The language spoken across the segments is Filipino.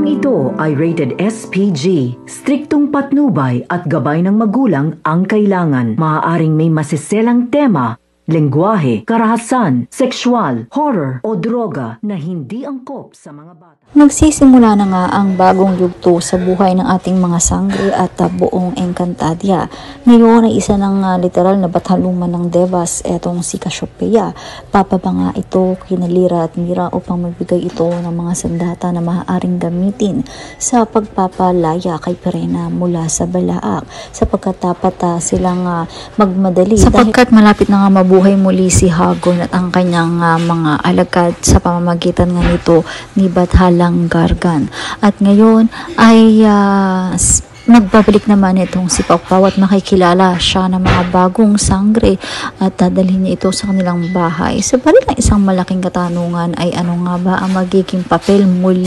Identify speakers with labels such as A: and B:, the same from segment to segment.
A: Programang ito ay rated SPG. Striktong patnubay at gabay ng magulang ang kailangan. Maaaring may masiselang tema, lengguwahe, karahasan, sexual, horror o droga na hindi angkop sa mga bata.
B: Nagsisimula na nga ang bagong yugto sa buhay ng ating mga sangre at buong Encantadia. Ngayon ay isa ng literal na bathaluman ng Devas, etong si Cassiopeia. Papaba nga ito kina Lyra at Mira upang magbigay ito ng mga sandata na maaaring gamitin sa pagpapalaya kay Pirena mula sa Balaak, sapagkat dapat silang magmadali. Sapagkat malapit na nga mabuhay muli si Hagon at ang kanyang mga alagad sa pamamagitan nga nito ni Bathalang Gargan. At ngayon ay nagbabalik naman itong si Pawpaw at makikilala siya ng mga bagong sangre at dadalhin niya ito sa kanilang bahay. Sa balik ng isang malaking katanungan ay ano nga ba ang magiging papel muli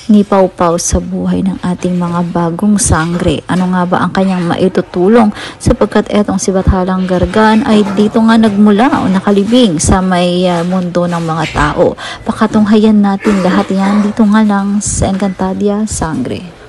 B: ni Pawpaw sa buhay ng ating mga bagong sangre? Ano nga ba ang kanyang maitutulong, sapagkat etong si Bathalang Gargan ay dito nga nagmula o nakalibing sa may mundo ng mga tao. Pakatunghayan natin lahat yan dito nga lang sa Encantadia Sangre.